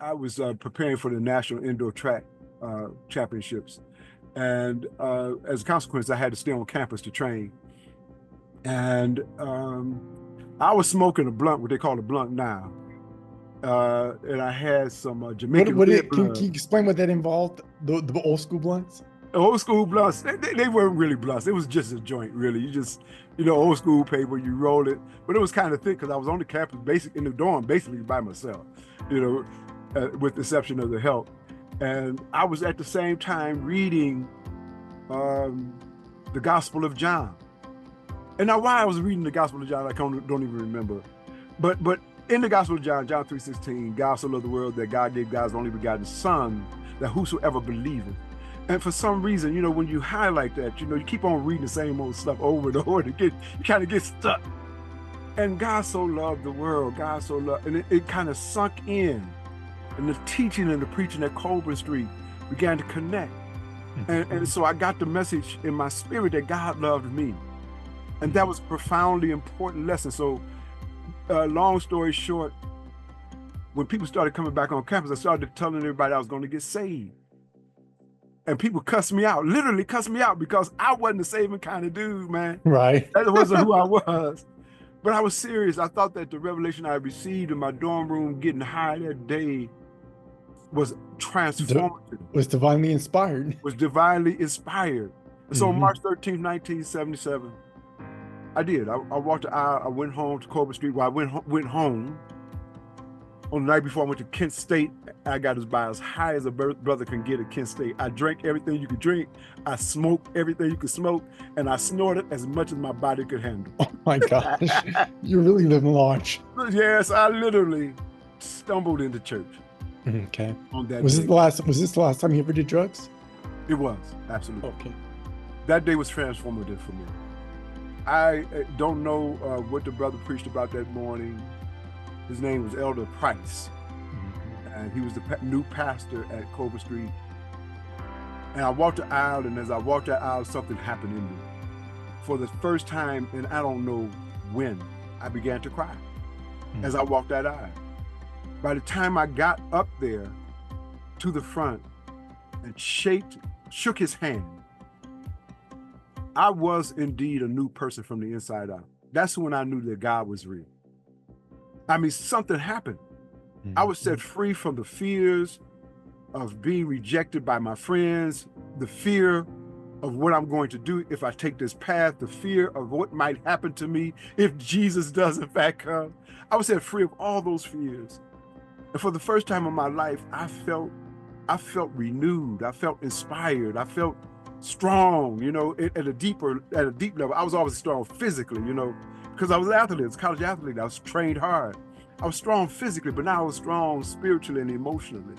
I was preparing for the National Indoor Track Championships. And as a consequence, I had to stay on campus to train. And I was smoking a blunt, what they call a blunt now. And I had some Jamaican red Can blood. you explain what that involved? The old school blunts? Old school blunts, they weren't really blunts. It was just a joint, really. You just, old school paper, you roll it. But it was kind of thick because I was on the campus, in the dorm, basically by myself, with the exception of the help. And I was at the same time reading the Gospel of John. And now why I was reading the Gospel of John, I don't even remember. But in the Gospel of John, John 3:16, God so loved the world that God gave God's only begotten Son, that whosoever believeth. And for some reason, when you highlight that, you keep on reading the same old stuff over and over and you kind of get stuck. And God so loved the world, God so loved, and it kind of sunk in. And the teaching and the preaching at Colburn Street began to connect. And so I got the message in my spirit that God loved me. And that was a profoundly important lesson. So long story short, when people started coming back on campus, I started telling everybody I was going to get saved. And people cussed me out, literally cussed me out, because I wasn't the saving kind of dude, man. Right. That wasn't who I was. But I was serious. I thought that the revelation I received in my dorm room getting high that day was transformative. Was divinely inspired. Was divinely inspired. And so on March 13th, 1977, I did. I walked the aisle. I went home to Colburn Street. Well, I went home. On the night before I went to Kent State, I got as high as a brother can get at Kent State. I drank everything you could drink. I smoked everything you could smoke. And I snorted as much as my body could handle. Oh my gosh. You're really living large. Yes, I literally stumbled into church. Okay. On that was day. this the last time you ever did drugs? It was, absolutely. Okay. That day was transformative for me. I don't know what the brother preached about that morning. His name was Elder Price, and he was the new pastor at Colburn Street. And I walked the aisle, and as I walked that aisle, something happened in me. For the first time, and I don't know when, I began to cry as I walked that aisle. By the time I got up there to the front and shook his hand, I was indeed a new person from the inside out. That's when I knew that God was real. I mean, something happened. I was set free from the fears of being rejected by my friends, the fear of what I'm going to do if I take this path, the fear of what might happen to me if Jesus does in fact come. I was set free of all those fears. And for the first time in my life, I felt renewed. I felt inspired. I felt strong, at a deep level. I was always strong physically, because I was an athlete, I was a college athlete. I was trained hard. I was strong physically, but now I was strong spiritually and emotionally.